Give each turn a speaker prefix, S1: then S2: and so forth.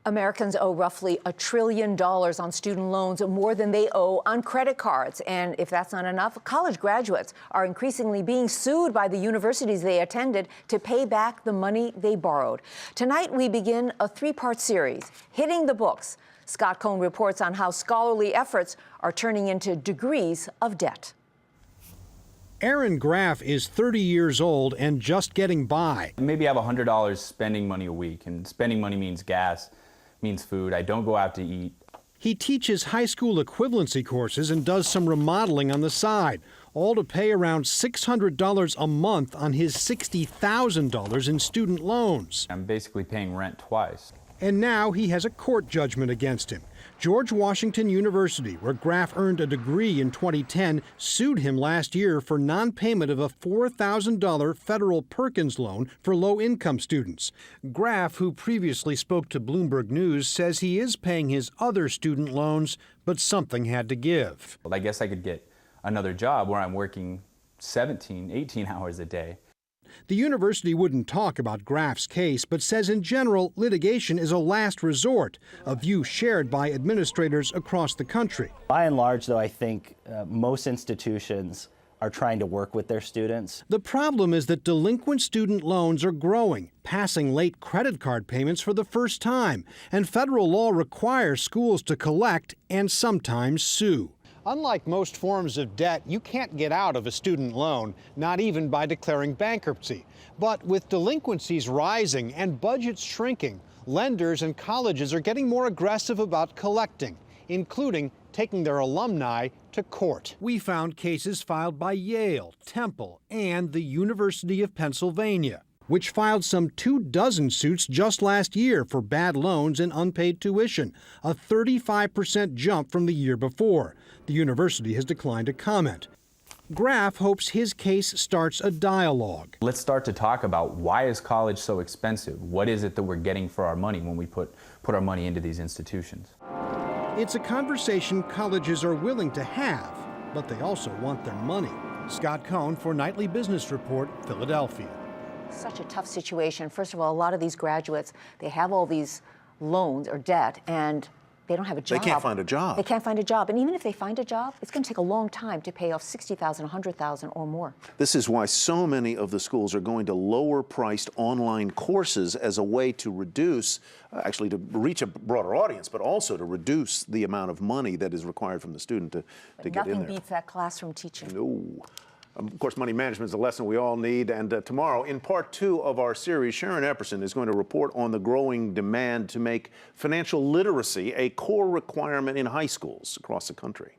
S1: Americans owe roughly $1 trillion on student loans, more than they owe on credit cards. And if that's not enough, college graduates are increasingly being sued by the universities they attended to pay back the money they borrowed. Tonight, we begin a three-part series, Hitting the Books. Scott Cohn reports on how scholarly efforts are turning into degrees of debt.
S2: Aaron Graff is 30 years old and just getting by.
S3: Maybe I have $100 spending money a week, and spending money means gas, means food. I don't go out to eat.
S2: He teaches high school equivalency courses and does some remodeling on the side, all to pay around $600 a month on his $60,000 in student loans.
S3: I'm basically paying rent twice.
S2: And now he has a court judgment against him. George Washington University, where Graff earned a degree in 2010, sued him last year for non-payment of a $4,000 federal Perkins loan for low-income students. Graff, who previously spoke to Bloomberg News, says he is paying his other student loans, but something had to give.
S3: Well, I guess I could get another job where I'm working 17, 18 hours a day.
S2: The university wouldn't talk about Graff's case, but says in general, litigation is a last resort, a view shared by administrators across the country.
S4: By and large, though, I think most institutions are trying to work with their students.
S2: The problem is that delinquent student loans are growing, passing late credit card payments for the first time, and federal law requires schools to collect and sometimes sue. Unlike most forms of debt, you can't get out of a student loan, not even by declaring bankruptcy. But with delinquencies rising and budgets shrinking, lenders and colleges are getting more aggressive about collecting, including taking their alumni to court. We found cases filed by Yale, Temple, and the University of Pennsylvania, which filed some 24 suits just last year for bad loans and unpaid tuition, a 35% jump from the year before. The university has declined to comment. Graff hopes his case starts a dialogue.
S3: Let's start to talk about why is college so expensive? What is it that we're getting for our money when we put our money into these institutions?
S2: It's a conversation colleges are willing to have, but they also want their money. Scott Cohn for Nightly Business Report, Philadelphia.
S1: Such a tough situation. First of all, a lot of these graduates, they have all these loans or debt, and they don't have a job.
S5: They can't find a job.
S1: They can't find a job. And even if they find a job, it's going to take a long time to pay off $60,000, $100,000 or more.
S5: This is why so many of the schools are going to lower-priced online courses as a way to reduce, actually to reach a broader audience, but also to reduce the amount of money that is required from the student to get in there.
S1: Nothing beats that classroom teaching.
S5: No. Of course, money management is a lesson we all need. And tomorrow, in part 2 of our series, Sharon Epperson is going to report on the growing demand to make financial literacy a core requirement in high schools across the country.